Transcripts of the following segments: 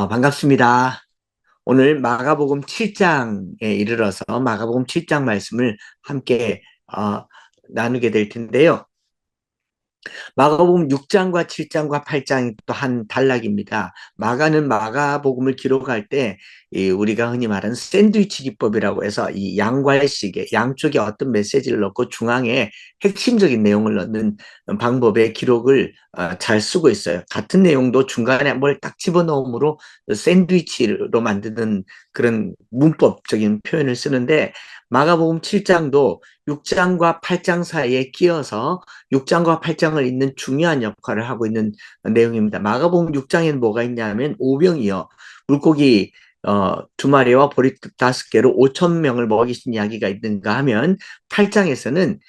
반갑습니다. 오늘 마가복음 7장에 이르러서 마가복음 7장 말씀을 함께 나누게 될 텐데요. 마가복음 6장과 7장과 8장이 또 한 단락입니다. 마가는 마가복음을 기록할 때 우리가 흔히 말하는 샌드위치 기법이라고 해서 이 양괄식에 양쪽에 어떤 메시지를 넣고 중앙에 핵심적인 내용을 넣는 방법의 기록을 잘 쓰고 있어요. 같은 내용도 중간에 뭘 딱 집어넣음으로 샌드위치로 만드는 그런 문법적인 표현을 쓰는데 마가복음 7장도 6장과 8장 사이에 끼어서 6장과 8장을 잇는 중요한 역할을 하고 있는 내용입니다. 마가복음 6장에는 뭐가 있냐면 오병이어 물고기 두 마리와 보리떡 다섯 개로 5천 명을 먹이신 이야기가 있는가 하면 8장에서는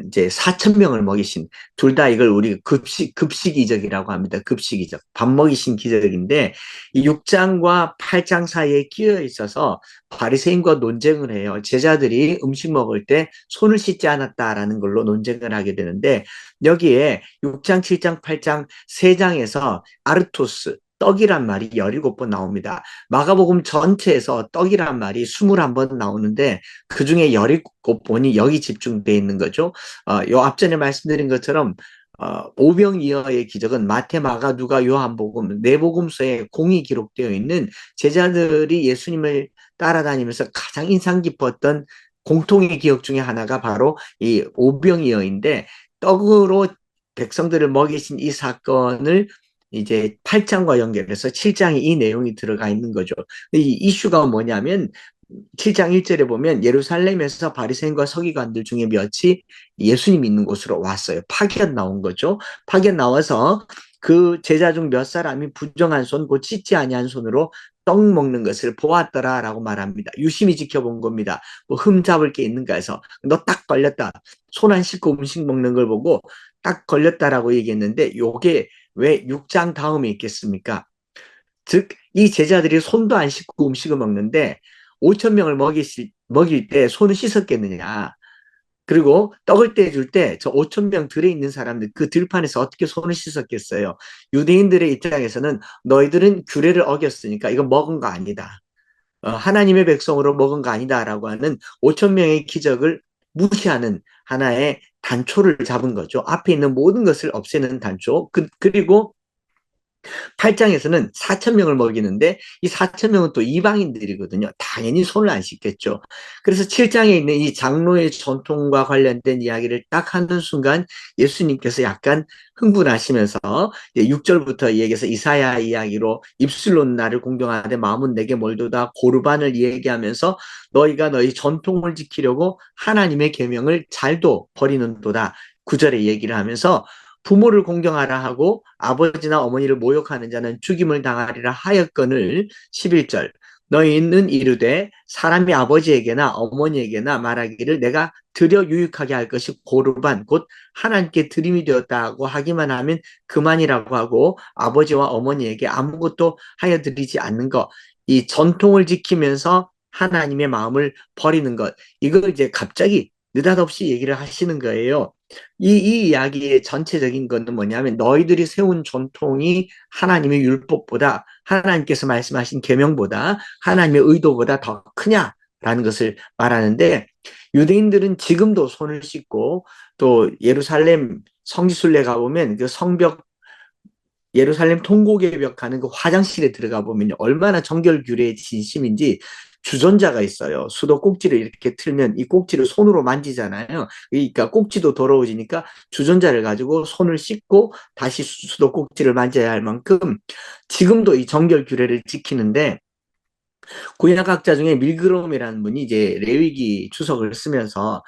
이제 4천 명을 먹이신 둘 다 이걸 우리가 급식 이적이라고 합니다. 급식 이적 밥 먹이신 기적인데 이 6장과 8장 사이에 끼어 있어서 바리새인과 논쟁을 해요. 제자들이 음식 먹을 때 손을 씻지 않았다라는 걸로 논쟁을 하게 되는데 여기에 6장, 7장, 8장, 3장에서 아르토스, 떡이란 말이 17번 나옵니다. 마가복음 전체에서 떡이란 말이 21번 나오는데 그중에 17번이 여기 집중되어 있는 거죠. 요 앞전에 말씀드린 것처럼 오병이어의 기적은 마태, 마가, 누가, 요한복음 네 복음서에 공이 기록되어 있는 제자들이 예수님을 따라다니면서 가장 인상 깊었던 공통의 기억 중에 하나가 바로 이 오병이어인데 떡으로 백성들을 먹이신 이 사건을 이제 8장과 연결해서 7장에 이 내용이 들어가 있는 거죠. 이 이슈가 뭐냐면 7장 1절에 보면 예루살렘에서 바리새인과 서기관들 중에 몇이 예수님 있는 곳으로 왔어요. 파견 나온 거죠. 파견 나와서 그 제자 중 몇 사람이 부정한 손, 곧 씻지 아니한 손으로 떡 먹는 것을 보았더라라고 말합니다. 유심히 지켜본 겁니다. 뭐 흠잡을 게 있는가 해서 너 딱 걸렸다. 손 안 씻고 음식 먹는 걸 보고 딱 걸렸다라고 얘기했는데 요게 왜 6장 다음에 있겠습니까? 즉, 이 제자들이 손도 안 씻고 음식을 먹는데 5천 명을 먹일 때 손을 씻었겠느냐. 그리고 떡을 떼줄 때 저 5천 명 들에 있는 사람들 그 들판에서 어떻게 손을 씻었겠어요? 유대인들의 입장에서는 너희들은 규례를 어겼으니까 이거 먹은 거 아니다. 하나님의 백성으로 먹은 거 아니다라고 하는 5천 명의 기적을 무시하는 하나의 단초를 잡은 거죠. 앞에 있는 모든 것을 없애는 단초. 그리고 8장에서는 4천 명을 먹이는데 이 4천 명은 또 이방인들이거든요. 당연히 손을 안 씻겠죠. 그래서 7장에 있는 이 장로의 전통과 관련된 이야기를 딱 하는 순간 예수님께서 약간 흥분하시면서 6절부터 얘기해서 이사야 이야기로 입술로는 나를 공경하되 마음은 내게 멀도다 고르반을 얘기하면서 너희가 너희 전통을 지키려고 하나님의 계명을 잘도 버리는도다. 9절에 얘기를 하면서 부모를 공경하라 하고 아버지나 어머니를 모욕하는 자는 죽임을 당하리라 하였거늘 11절 너희는 이르되 사람이 아버지에게나 어머니에게나 말하기를 내가 드려 유익하게 할 것이 고르반 곧 하나님께 드림이 되었다고 하기만 하면 그만이라고 하고 아버지와 어머니에게 아무것도 하여 드리지 않는 것 이 전통을 지키면서 하나님의 마음을 버리는 것 이걸 이제 갑자기 느닷없이 얘기를 하시는 거예요. 이 이야기의 전체적인 것은 뭐냐면 너희들이 세운 전통이 하나님의 율법보다 하나님께서 말씀하신 계명보다 하나님의 의도보다 더 크냐라는 것을 말하는데 유대인들은 지금도 손을 씻고 또 예루살렘 성지순례 가보면 그 성벽 예루살렘 통곡의 가는 그 화장실에 들어가 보면 얼마나 정결규례의 진심인지 주전자가 있어요. 수도 꼭지를 이렇게 틀면 이 꼭지를 손으로 만지잖아요. 그러니까 꼭지도 더러워지니까 주전자를 가지고 손을 씻고 다시 수도 꼭지를 만져야 할 만큼 지금도 이 정결규례를 지키는데 구약학자 중에 밀그롬이라는 분이 이제 레위기 주석을 쓰면서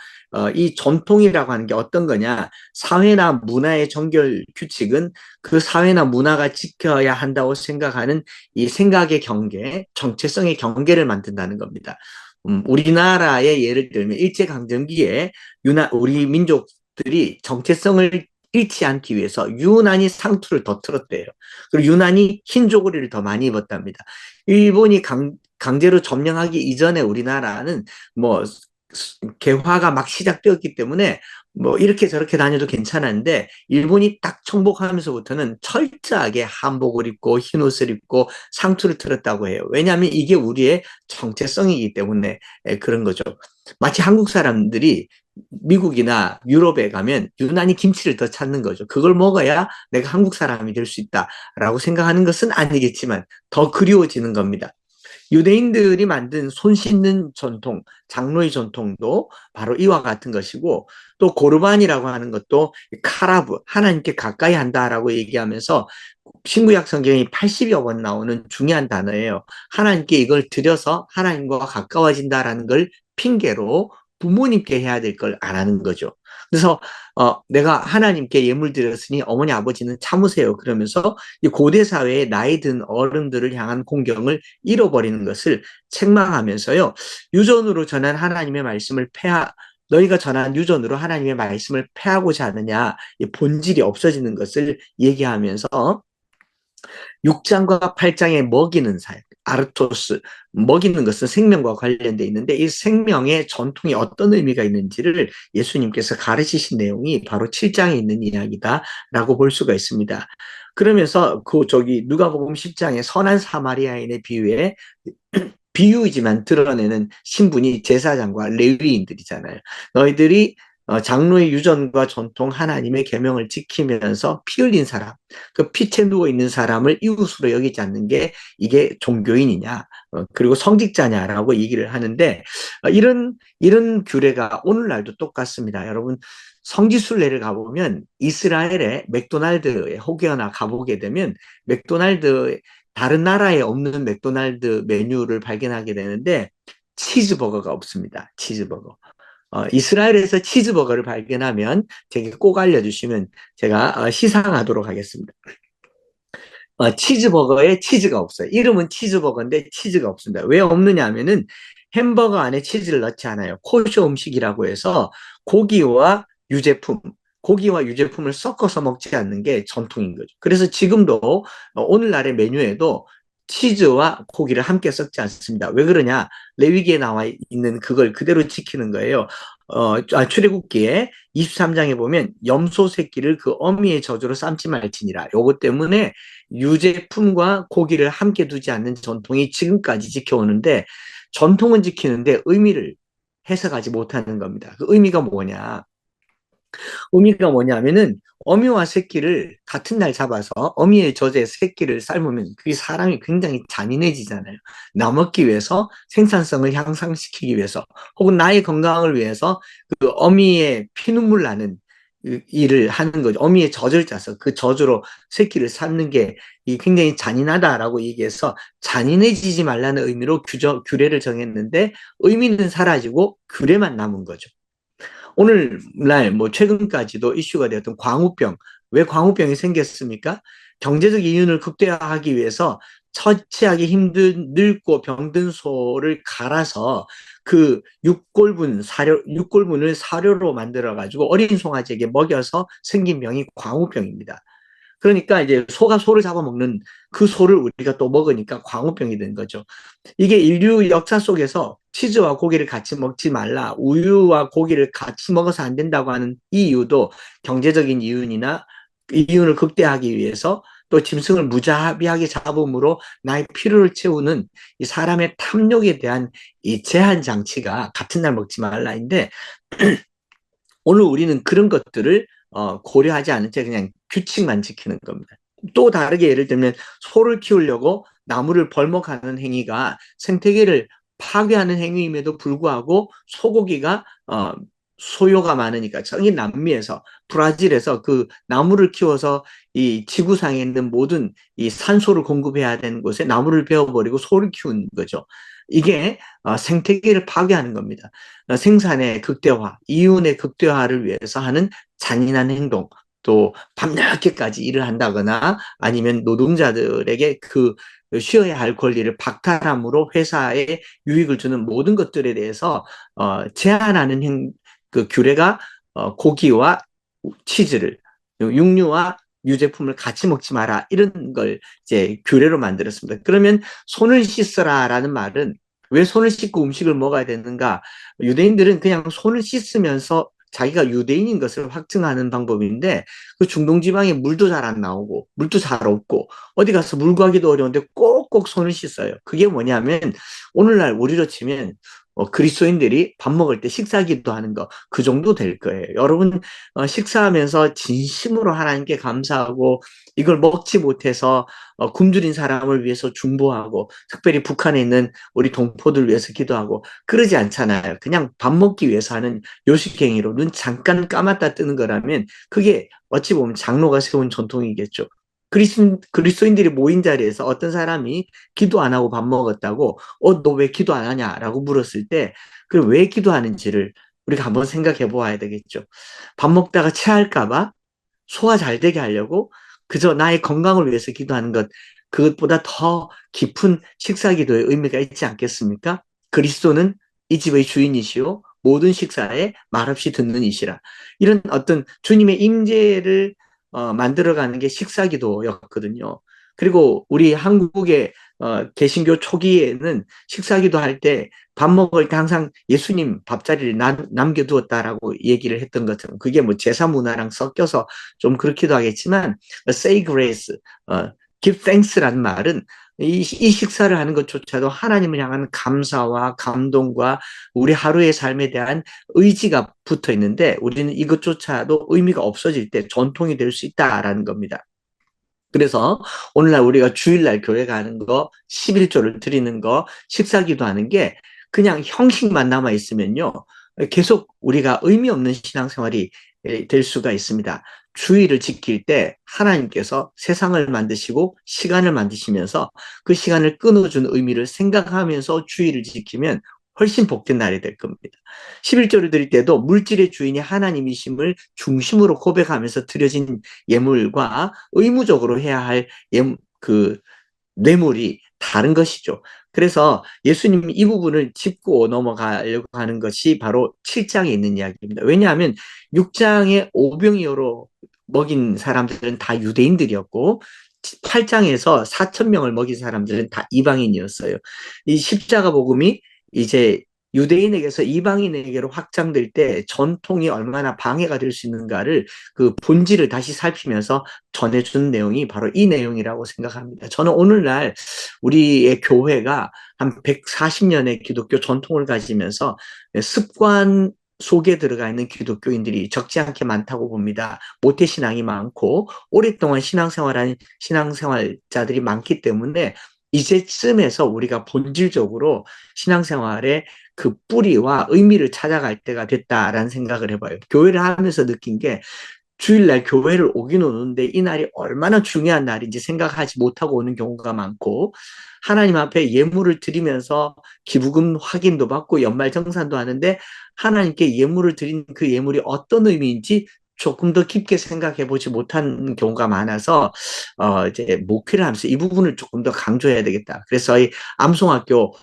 이 전통이라고 하는 게 어떤 거냐 사회나 문화의 정결 규칙은 그 사회나 문화가 지켜야 한다고 생각하는 이 생각의 경계 정체성의 경계를 만든다는 겁니다. 우리나라의 예를 들면 일제강점기에 우리 민족들이 정체성을 잃지 않기 위해서 유난히 상투를 더 틀었대요. 그리고 유난히 흰 조거리를 더 많이 입었답니다. 일본이 강제로 점령하기 이전에 우리나라는 뭐 개화가 막 시작되었기 때문에 뭐 이렇게 저렇게 다녀도 괜찮았는데 일본이 딱 정복하면서부터는 철저하게 한복을 입고 흰 옷을 입고 상투를 틀었다고 해요. 왜냐하면 이게 우리의 정체성이기 때문에 그런 거죠. 마치 한국 사람들이 미국이나 유럽에 가면 유난히 김치를 더 찾는 거죠. 그걸 먹어야 내가 한국 사람이 될 수 있다라고 생각하는 것은 아니겠지만 더 그리워지는 겁니다. 유대인들이 만든 손 씻는 전통, 장로의 전통도 바로 이와 같은 것이고, 또 고르반이라고 하는 것도 카라브, 하나님께 가까이 한다라고 얘기하면서 신구약 성경이 80여 번 나오는 중요한 단어예요. 하나님께 이걸 드려서 하나님과 가까워진다라는 걸 핑계로 부모님께 해야 될 걸 안 하는 거죠. 그래서 내가 하나님께 예물 드렸으니 어머니 아버지는 참으세요. 그러면서 이 고대 사회의 나이 든 어른들을 향한 공경을 잃어버리는 것을 책망하면서요. 유전으로 전한 하나님의 말씀을 너희가 전한 유전으로 하나님의 말씀을 패하고자 하느냐, 이 본질이 없어지는 것을 얘기하면서 6장과 8장에 먹이는 사역, 아르토스, 먹이는 것은 생명과 관련되어 있는데 이 생명의 전통이 어떤 의미가 있는지를 예수님께서 가르치신 내용이 바로 7장에 있는 이야기다라고 볼 수가 있습니다. 그러면서 누가복음 10장의 선한 사마리아인의 비유에 비유이지만 드러내는 신분이 제사장과 레위인들이잖아요. 너희들이 장로의 유전과 전통 하나님의 계명을 지키면서 피 흘린 사람, 그 빛에 누워 있는 사람을 이웃으로 여기지 않는 게 이게 종교인이냐, 그리고 성직자냐라고 얘기를 하는데 이런 규례가 오늘날도 똑같습니다. 여러분 성지순례를 가보면 이스라엘의 맥도날드에 혹여나 가보게 되면 맥도날드 다른 나라에 없는 맥도날드 메뉴를 발견하게 되는데 치즈버거가 없습니다. 치즈버거. 이스라엘에서 치즈버거를 발견하면 제게 꼭 알려주시면 제가 시상하도록 하겠습니다. 치즈버거에 치즈가 없어요. 이름은 치즈버거인데 치즈가 없습니다. 왜 없느냐 하면은 햄버거 안에 치즈를 넣지 않아요. 코쇼 음식이라고 해서 고기와 유제품, 고기와 유제품을 섞어서 먹지 않는 게 전통인 거죠. 그래서 지금도 오늘날의 메뉴에도 치즈와 고기를 함께 섞지 않습니다. 왜 그러냐? 레위기에 나와 있는 그걸 그대로 지키는 거예요. 출애굽기에 23장에 보면 염소 새끼를 그 어미의 저주로 삶지 말지니라. 요것 때문에 유제품과 고기를 함께 두지 않는 전통이 지금까지 지켜오는데 전통은 지키는데 의미를 해석하지 못하는 겁니다. 그 의미가 뭐냐면은 어미와 새끼를 같은 날 잡아서 어미의 젖에 새끼를 삶으면 그게 사람이 굉장히 잔인해지잖아요. 나 먹기 위해서 생산성을 향상시키기 위해서 혹은 나의 건강을 위해서 그 어미의 피눈물 나는 일을 하는 거죠. 어미의 젖을 짜서 그 젖으로 새끼를 삶는 게 굉장히 잔인하다라고 얘기해서 잔인해지지 말라는 의미로 규례를 정했는데 의미는 사라지고 규례만 남은 거죠. 오늘날 뭐 최근까지도 이슈가 되었던 광우병. 왜 광우병이 생겼습니까? 경제적 이윤을 극대화하기 위해서 처치하기 힘든 늙고 병든 소를 갈아서 그 육골분을 사료로 만들어 가지고 어린 송아지에게 먹여서 생긴 병이 광우병입니다. 그러니까 이제 소가 소를 잡아먹는 그 소를 우리가 또 먹으니까 광우병이 된 거죠. 이게 인류 역사 속에서 치즈와 고기를 같이 먹지 말라, 우유와 고기를 같이 먹어서 안 된다고 하는 이 이유도 경제적인 이윤이나 이윤을 극대화하기 위해서 또 짐승을 무자비하게 잡음으로 나의 필요를 채우는 이 사람의 탐욕에 대한 이 제한 장치가 같은 날 먹지 말라인데 오늘 우리는 그런 것들을 고려하지 않은 채 그냥 규칙만 지키는 겁니다. 또 다르게 예를 들면 소를 키우려고 나무를 벌목하는 행위가 생태계를 파괴하는 행위임에도 불구하고 소고기가 소요가 많으니까 저기 남미에서 브라질에서 그 나무를 키워서 이 지구상에 있는 모든 이 산소를 공급해야 되는 곳에 나무를 베어버리고 소를 키우는 거죠. 이게 생태계를 파괴하는 겁니다. 생산의 극대화, 이윤의 극대화를 위해서 하는 잔인한 행동, 또 밤늦게까지 일을 한다거나 아니면 노동자들에게 그 쉬어야 할 권리를 박탈함으로 회사에 유익을 주는 모든 것들에 대해서 제한하는 그 규례가 고기와 치즈를 육류와 유제품을 같이 먹지 마라 이런 걸 이제 규례로 만들었습니다. 그러면 손을 씻어라라는 말은 왜 손을 씻고 음식을 먹어야 되는가? 유대인들은 그냥 손을 씻으면서 자기가 유대인인 것을 확증하는 방법인데 그 중동 지방에 물도 잘 안 나오고 물도 잘 없고 어디 가서 물 구하기도 어려운데 꼭꼭 손을 씻어요. 그게 뭐냐면 오늘날 우리로 치면 그리스도인들이 밥 먹을 때 식사기도 하는 거 그 정도 될 거예요. 여러분 식사하면서 진심으로 하나님께 감사하고 이걸 먹지 못해서 굶주린 사람을 위해서 중보하고 특별히 북한에 있는 우리 동포들 위해서 기도하고 그러지 않잖아요. 그냥 밥 먹기 위해서 하는 요식행위로 눈 잠깐 감았다 뜨는 거라면 그게 어찌 보면 장로가 세운 전통이겠죠. 그리스도인들이 모인 자리에서 어떤 사람이 기도 안 하고 밥 먹었다고 너 왜 기도 안 하냐라고 물었을 때 그 왜 기도하는지를 우리가 한번 생각해 보아야 되겠죠. 밥 먹다가 체할까 봐 소화 잘 되게 하려고 그저 나의 건강을 위해서 기도하는 것 그것보다 더 깊은 식사 기도의 의미가 있지 않겠습니까? 그리스도는 이 집의 주인이시오 모든 식사에 말없이 듣는 이시라. 이런 어떤 주님의 임재를 만들어가는 게 식사 기도였거든요. 그리고 우리 한국의 개신교 초기에는 식사 기도할 때 밥 먹을 때 항상 예수님 밥자리를 남겨두었다라고 얘기를 했던 것처럼 그게 뭐 제사 문화랑 섞여서 좀 그렇기도 하겠지만 say grace, give thanks라는 말은 이 식사를 하는 것조차도 하나님을 향한 감사와 감동과 우리 하루의 삶에 대한 의지가 붙어 있는데 우리는 이것조차도 의미가 없어질 때 전통이 될 수 있다라는 겁니다. 그래서 오늘날 우리가 주일날 교회 가는 거, 11조를 드리는 거, 식사기도 하는 게 그냥 형식만 남아 있으면요. 계속 우리가 의미 없는 신앙생활이 될 수가 있습니다. 주의를 지킬 때 하나님께서 세상을 만드시고 시간을 만드시면서 그 시간을 끊어준 의미를 생각하면서 주의를 지키면 훨씬 복된 날이 될 겁니다. 11조를 드릴 때도 물질의 주인이 하나님이심을 중심으로 고백하면서 드려진 예물과 의무적으로 해야 할 그 뇌물이 다른 것이죠. 그래서 예수님이 이 부분을 짚고 넘어가려고 하는 것이 바로 7장에 있는 이야기입니다. 왜냐하면 6장에 오병이어로 먹인 사람들은 다 유대인들이었고 8장에서 4천 명을 먹인 사람들은 다 이방인이었어요. 이 십자가 복음이 이제 유대인에게서 이방인에게로 확장될 때 전통이 얼마나 방해가 될 수 있는가를 그 본질을 다시 살피면서 전해주는 내용이 바로 이 내용이라고 생각합니다. 저는 오늘날 우리의 교회가 한 140년의 기독교 전통을 가지면서 습관 속에 들어가 있는 기독교인들이 적지 않게 많다고 봅니다. 모태신앙이 많고 오랫동안 신앙생활한 신앙생활자들이 많기 때문에 이제쯤에서 우리가 본질적으로 신앙생활의 그 뿌리와 의미를 찾아갈 때가 됐다라는 생각을 해봐요. 교회를 하면서 느낀 게 주일날 교회를 오긴 오는데 이 날이 얼마나 중요한 날인지 생각하지 못하고 오는 경우가 많고 하나님 앞에 예물을 드리면서 기부금 확인도 받고 연말정산도 하는데 하나님께 예물을 드린 그 예물이 어떤 의미인지 조금 더 깊게 생각해 보지 못한 경우가 많아서 이제 목회를 하면서 이 부분을 조금 더 강조해야 되겠다. 그래서 이 암송학교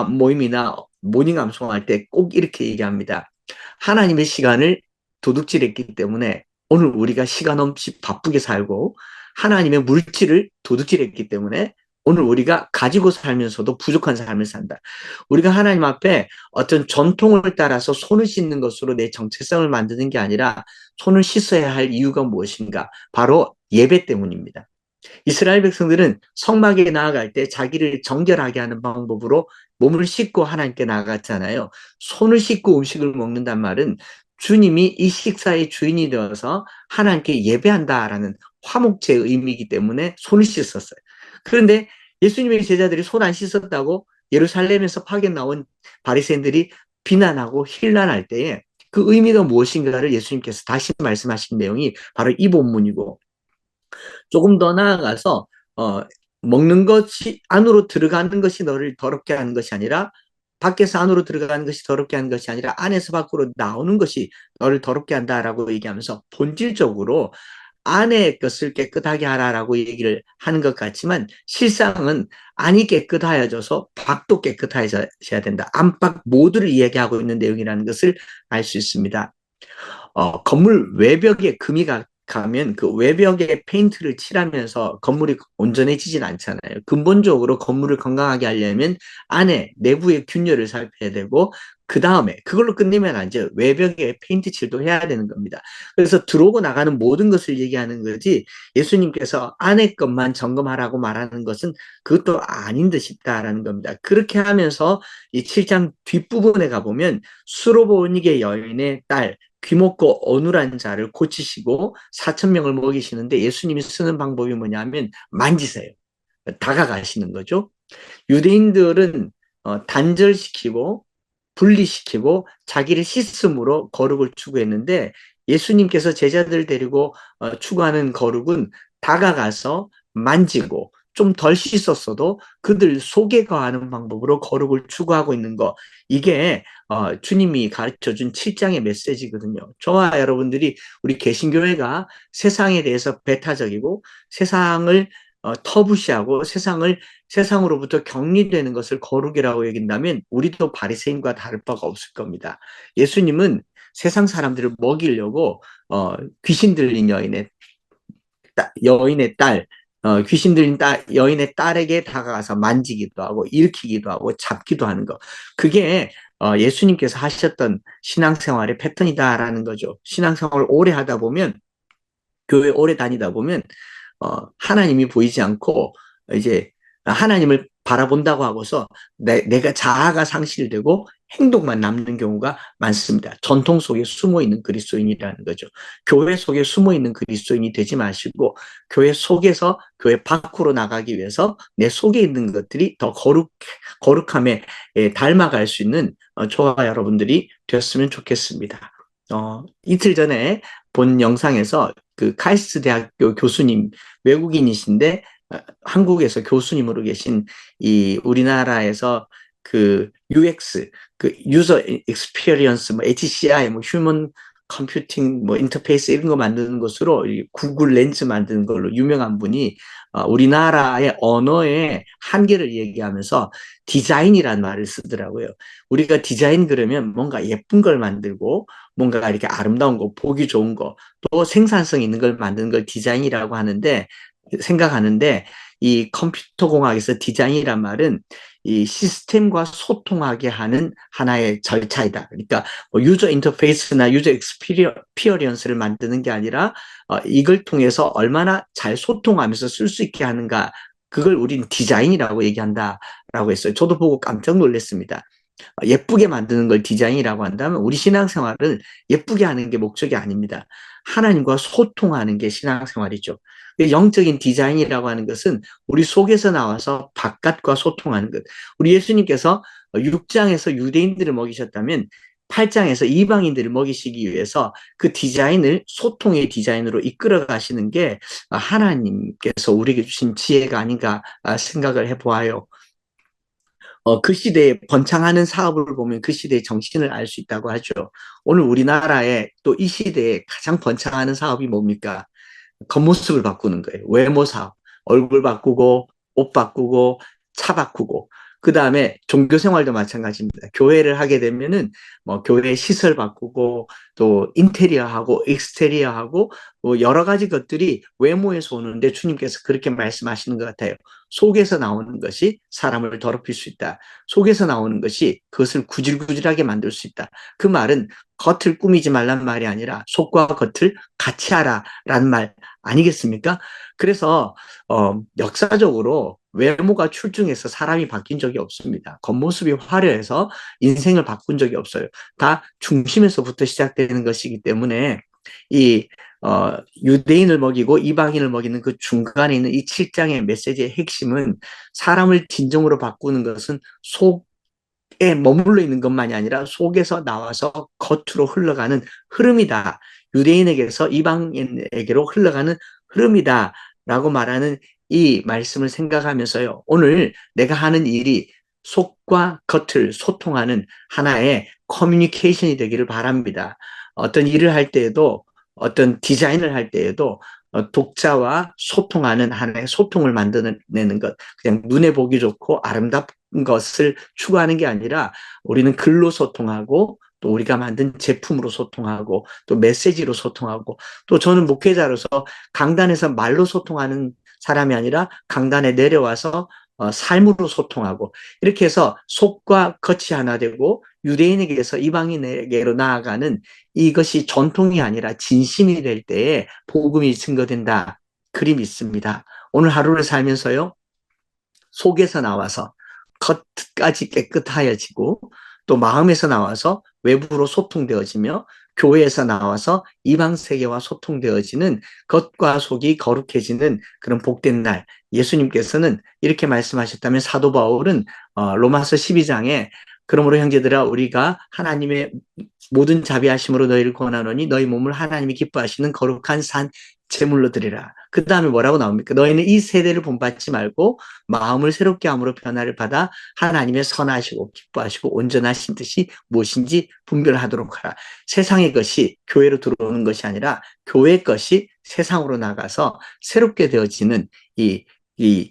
모임이나 모닝 암송할 때 꼭 이렇게 얘기합니다. 하나님의 시간을 도둑질했기 때문에 오늘 우리가 시간 없이 바쁘게 살고 하나님의 물질을 도둑질했기 때문에 오늘 우리가 가지고 살면서도 부족한 삶을 산다. 우리가 하나님 앞에 어떤 전통을 따라서 손을 씻는 것으로 내 정체성을 만드는 게 아니라 손을 씻어야 할 이유가 무엇인가? 바로 예배 때문입니다. 이스라엘 백성들은 성막에 나아갈 때 자기를 정결하게 하는 방법으로 몸을 씻고 하나님께 나아갔잖아요. 손을 씻고 음식을 먹는단 말은 주님이 이 식사의 주인이 되어서 하나님께 예배한다라는 화목제의 의미이기 때문에 손을 씻었어요. 그런데 예수님의 제자들이 손 안 씻었다고 예루살렘에서 파견 나온 바리새인들이 비난하고 힐난할 때에 그 의미가 무엇인가를 예수님께서 다시 말씀하신 내용이 바로 이 본문이고 조금 더 나아가서 먹는 것이 안으로 들어가는 것이 너를 더럽게 하는 것이 아니라 밖에서 안으로 들어가는 것이 더럽게 하는 것이 아니라 안에서 밖으로 나오는 것이 너를 더럽게 한다라고 얘기하면서 본질적으로 안의 것을 깨끗하게 하라라고 얘기를 하는 것 같지만 실상은 안이 깨끗하여져서 밖도 깨끗해져야 된다. 안팎 모두를 이야기하고 있는 내용이라는 것을 알 수 있습니다. 건물 외벽에 금이 가면 그 외벽에 페인트를 칠하면서 건물이 온전해지진 않잖아요. 근본적으로 건물을 건강하게 하려면 안에 내부의 균열을 살펴야 되고 그 다음에 그걸로 끝내면 안 돼요. 외벽에 페인트 칠도 해야 되는 겁니다. 그래서 들어오고 나가는 모든 것을 얘기하는 거지, 예수님께서 안에 것만 점검하라고 말하는 것은 그것도 아닌 듯 싶다라는 겁니다. 그렇게 하면서 이 7장 뒷부분에 가보면 수로보니게 여인의 딸 귀먹고 어눌한 자를 고치시고 4천 명을 먹이시는데, 예수님이 쓰는 방법이 뭐냐면 만지세요. 다가가시는 거죠. 유대인들은 단절시키고 분리시키고 자기를 씻음으로 거룩을 추구했는데, 예수님께서 제자들 데리고 추구하는 거룩은 다가가서 만지고 좀 덜 씻었어도 그들 속에 거하는 방법으로 거룩을 추구하고 있는 거, 이게 주님이 가르쳐준 7장의 메시지거든요. 저와 여러분들이, 우리 개신교회가 세상에 대해서 배타적이고 세상을 터부시하고 세상으로부터 격리되는 것을 거룩이라고 여긴다면 우리도 바리새인과 다를 바가 없을 겁니다. 예수님은 세상 사람들을 먹이려고 귀신 들린 여인의 딸, 귀신 들린 여인의 딸에게 다가가서 만지기도 하고 일으키기도 하고 잡기도 하는 거. 그게 예수님께서 하셨던 신앙생활의 패턴이다라는 거죠. 신앙생활을 오래 하다 보면, 교회 오래 다니다 보면 하나님이 보이지 않고 이제 하나님을 바라본다고 하고서 내가 자아가 상실되고 행동만 남는 경우가 많습니다. 전통 속에 숨어 있는 그리스도인이라는 거죠. 교회 속에 숨어 있는 그리스도인이 되지 마시고, 교회 속에서 교회 밖으로 나가기 위해서 내 속에 있는 것들이 더 거룩함에 닮아갈 수 있는 저와 여러분들이 되었으면 좋겠습니다. 이틀 전에 본 영상에서 그 카이스트 대학교 교수님, 외국인이신데 한국에서 교수님으로 계신 이 우리나라에서 그 UX, 그 유저 익스피리언스, 뭐 HCI, 뭐 휴먼 컴퓨팅, 뭐 인터페이스 이런 거 만드는 것으로 구글 렌즈 만드는 걸로 유명한 분이 우리나라의 언어의 한계를 얘기하면서 디자인이라는 말을 쓰더라고요. 우리가 디자인 그러면 뭔가 예쁜 걸 만들고 뭔가 이렇게 아름다운 거, 보기 좋은 거, 또 생산성 있는 걸 만드는 걸 디자인이라고 생각하는데, 이 컴퓨터 공학에서 디자인이란 말은 이 시스템과 소통하게 하는 하나의 절차이다. 그러니까 뭐 유저 인터페이스나 유저 익스피리언스를 만드는 게 아니라 이걸 통해서 얼마나 잘 소통하면서 쓸 수 있게 하는가, 그걸 우린 디자인이라고 얘기한다라고 했어요. 저도 보고 깜짝 놀랐습니다. 예쁘게 만드는 걸 디자인이라고 한다면 우리 신앙생활은 예쁘게 하는 게 목적이 아닙니다. 하나님과 소통하는 게 신앙생활이죠. 영적인 디자인이라고 하는 것은 우리 속에서 나와서 바깥과 소통하는 것. 우리 예수님께서 6장에서 유대인들을 먹이셨다면 8장에서 이방인들을 먹이시기 위해서 그 디자인을 소통의 디자인으로 이끌어 가시는 게 하나님께서 우리에게 주신 지혜가 아닌가 생각을 해보아요. 그 시대에 번창하는 사업을 보면 그 시대의 정신을 알 수 있다고 하죠. 오늘 우리나라에 또 이 시대에 가장 번창하는 사업이 뭡니까? 겉모습을 바꾸는 거예요. 외모 사업. 얼굴 바꾸고, 옷 바꾸고, 차 바꾸고. 그 다음에 종교 생활도 마찬가지입니다. 교회를 하게 되면은 뭐 교회 시설 바꾸고, 또 인테리어하고, 익스테리어하고, 뭐 여러 가지 것들이 외모에서 오는데, 주님께서 그렇게 말씀하시는 것 같아요. 속에서 나오는 것이 사람을 더럽힐 수 있다. 속에서 나오는 것이 그것을 구질구질하게 만들 수 있다. 그 말은 겉을 꾸미지 말란 말이 아니라 속과 겉을 같이 하라라는 말 아니겠습니까? 그래서 역사적으로 외모가 출중해서 사람이 바뀐 적이 없습니다. 겉모습이 화려해서 인생을 바꾼 적이 없어요. 다 중심에서부터 시작되는 것이기 때문에 이 유대인을 먹이고 이방인을 먹이는 그 중간에 있는 이 7장의 메시지의 핵심은, 사람을 진정으로 바꾸는 것은 속에 머물러 있는 것만이 아니라 속에서 나와서 겉으로 흘러가는 흐름이다. 유대인에게서 이방인에게로 흘러가는 흐름이다. 라고 말하는 이 말씀을 생각하면서요, 오늘 내가 하는 일이 속과 겉을 소통하는 하나의 커뮤니케이션이 되기를 바랍니다. 어떤 일을 할 때에도, 어떤 디자인을 할 때에도 독자와 소통하는 하나의 소통을 만들어내는 것, 그냥 눈에 보기 좋고 아름답은 것을 추구하는 게 아니라 우리는 글로 소통하고, 또 우리가 만든 제품으로 소통하고, 또 메시지로 소통하고, 또 저는 목회자로서 강단에서 말로 소통하는 사람이 아니라 강단에 내려와서 삶으로 소통하고, 이렇게 해서 속과 겉이 하나 되고 유대인에게서 이방인에게로 나아가는 이것이 전통이 아니라 진심이 될 때에 복음이 증거된다. 그리 믿습니다. 오늘 하루를 살면서요. 속에서 나와서 겉까지 깨끗하여지고 또 마음에서 나와서 외부로 소통되어지며 교회에서 나와서 이방 세계와 소통되어지는 겉과 속이 거룩해지는 그런 복된 날. 예수님께서는 이렇게 말씀하셨다면 사도 바울은 로마서 12장에 그러므로 형제들아 우리가 하나님의 모든 자비하심으로 너희를 권하노니 너희 몸을 하나님이 기뻐하시는 거룩한 산 제물로 드리라. 그 다음에 뭐라고 나옵니까? 너희는 이 세대를 본받지 말고 마음을 새롭게 함으로 변화를 받아 하나님의 선하시고 기뻐하시고 온전하신 뜻이 무엇인지 분별하도록 하라. 세상의 것이 교회로 들어오는 것이 아니라 교회 것이 세상으로 나가서 새롭게 되어지는 이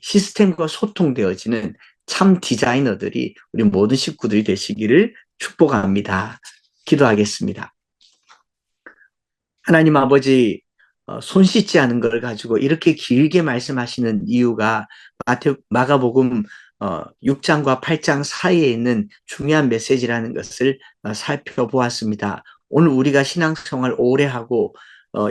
시스템과 소통되어지는 참 디자이너들이 우리 모든 식구들이 되시기를 축복합니다. 기도하겠습니다. 하나님 아버지, 손 씻지 않은 걸 가지고 이렇게 길게 말씀하시는 이유가 마가복음 6장과 8장 사이에 있는 중요한 메시지라는 것을 살펴보았습니다. 오늘 우리가 신앙생활 오래 하고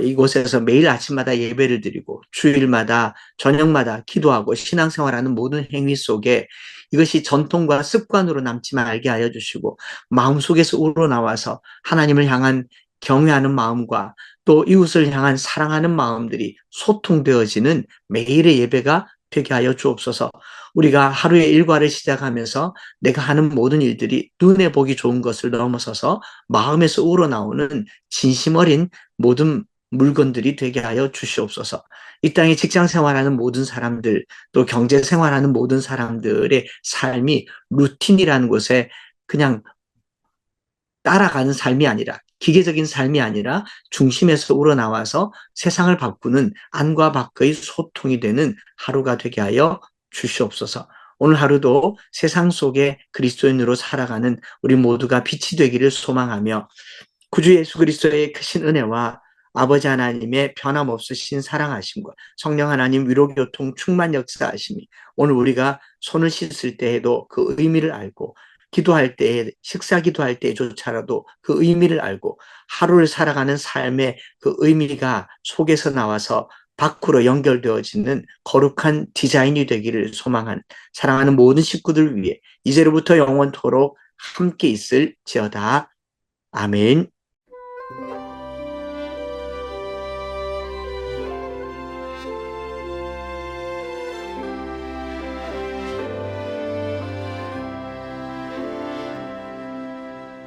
이곳에서 매일 아침마다 예배를 드리고 주일마다 저녁마다 기도하고 신앙생활하는 모든 행위 속에 이것이 전통과 습관으로 남지 말게 하여 주시고 마음속에서 우러나와서 하나님을 향한 경외하는 마음과 또 이웃을 향한 사랑하는 마음들이 소통되어지는 매일의 예배가 되게 하여 주옵소서. 우리가 하루의 일과를 시작하면서 내가 하는 모든 일들이 눈에 보기 좋은 것을 넘어서서 마음에서 우러나오는 진심 어린 모든 물건들이 되게 하여 주시옵소서. 이 땅에 직장 생활하는 모든 사람들, 또 경제 생활하는 모든 사람들의 삶이 루틴이라는 곳에 그냥 따라가는 삶이 아니라 기계적인 삶이 아니라 중심에서 우러나와서 세상을 바꾸는 안과 밖의 소통이 되는 하루가 되게 하여 주시옵소서. 오늘 하루도 세상 속에 그리스도인으로 살아가는 우리 모두가 빛이 되기를 소망하며 구주 예수 그리스도의 크신 은혜와 아버지 하나님의 변함없으신 사랑하심과 성령 하나님 위로교통 충만 역사하심이 오늘 우리가 손을 씻을 때에도 그 의미를 알고 기도할 때에 식사 기도할 때조차라도 그 의미를 알고 하루를 살아가는 삶의 그 의미가 속에서 나와서 밖으로 연결되어지는 거룩한 디자인이 되기를 소망한 사랑하는 모든 식구들 위해 이제로부터 영원토록 함께 있을지어다. 아멘.